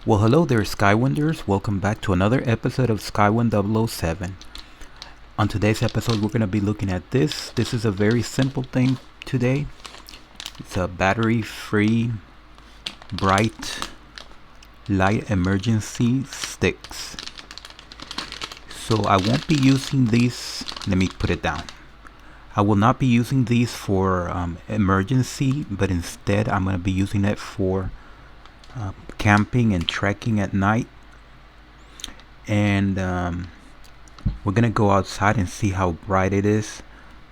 Well, hello there, Skywinders. Welcome back to another episode of Skywind007. On today's episode, we're going to be looking at this. This is a very simple thing today. It's a battery-free, bright, light emergency sticks. So I won't be using these. Let me put it down. I will not be using these for emergency, but instead I'm going to be using it for camping and trekking at night. And we're gonna go outside and see how bright it is,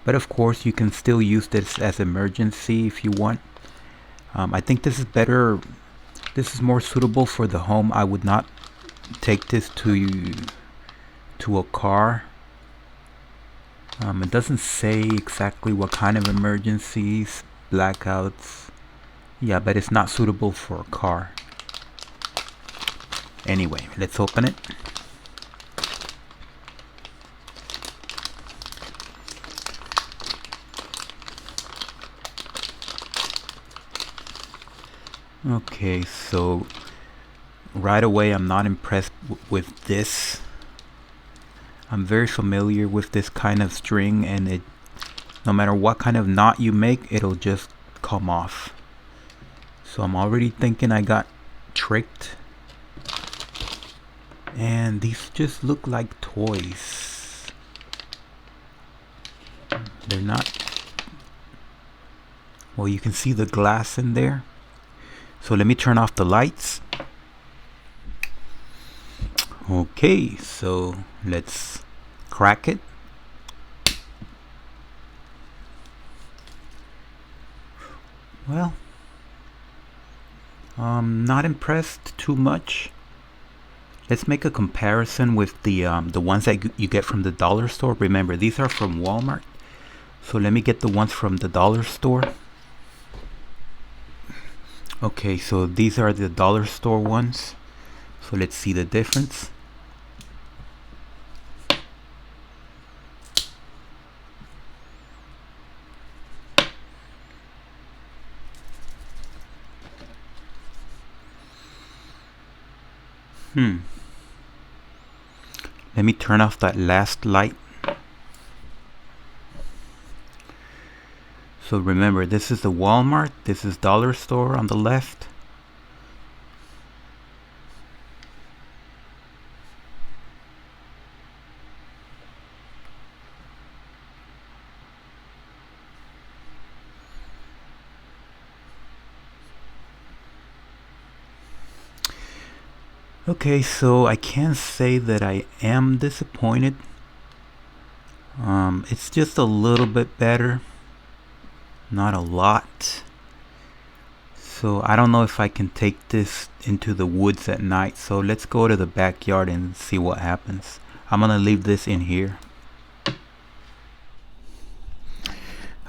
but of course you can still use this as emergency if you want. I think this is better. This is more suitable for the home. I would not take this to a car. It doesn't say exactly what kind of emergencies, blackouts. Yeah, but it's not suitable for a car. Anyway, let's open it. Okay, so right away I'm not impressed with this. I'm very familiar with this kind of string, and it, no matter what kind of knot you make, it'll just come off. So I'm already thinking I got tricked. And these just look like toys. They're not. Well, you can see the glass in there. So let me turn off the lights. Okay, so let's crack it. Well, I'm not impressed too much. Let's make a comparison with the ones that you get from the dollar store. Remember, these are from Walmart. So let me get the ones from the dollar store. Okay, so these are the dollar store ones. So let's see the difference. Let me turn off that last light. So remember, this is the Walmart, this is dollar store on the left. Okay, so I can't say that I am disappointed. It's just a little bit better, not a lot. So I don't know if I can take this into the woods at night. So let's go to the backyard and see what happens. I'm gonna leave this in here.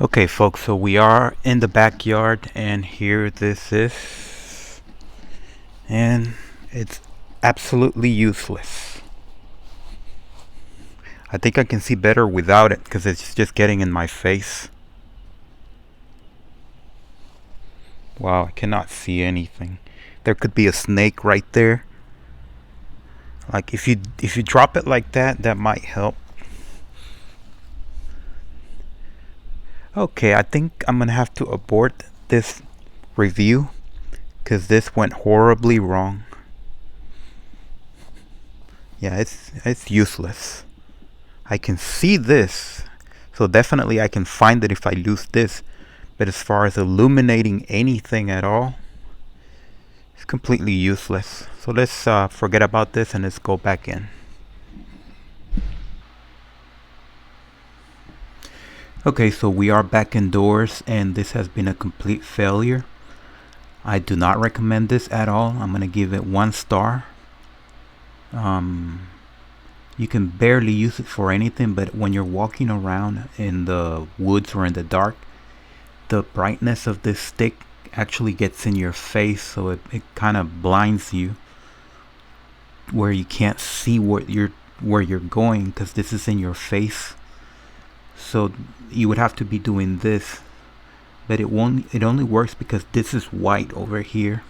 Okay, folks, so we are in the backyard, and here this is, and it's absolutely useless. I think I can see better without it because it's just getting in my face. Wow, I cannot see anything. There could be a snake right there. Like if you drop it like that, that might help. Okay, I think I'm gonna have to abort this review because this went horribly wrong. Yeah, it's useless. I can see this, so definitely I can find it if I lose this. But as far as illuminating anything at all, it's completely useless. So let's forget about this and let's go back in. Okay, so we are back indoors, and this has been a complete failure. I do not recommend this at all. I'm gonna give it 1 star. You can barely use it for anything, but when you're walking around in the woods or in the dark, the brightness of this stick actually gets in your face, so it kind of blinds you where you can't see where you're going because this is in your face. So you would have to be doing this, but it only works because this is white over here.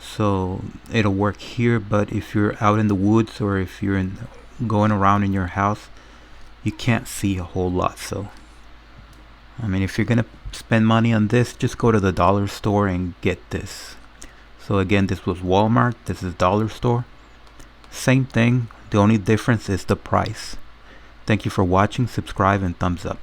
so it'll work here. But if you're out in the woods, or if you're going around in your house, you can't see a whole lot. So I mean, if you're gonna spend money on this, just go to the dollar store and get this. So again, this was Walmart, this is dollar store. Same thing, the only difference is the price. Thank you for watching, subscribe, and thumbs up.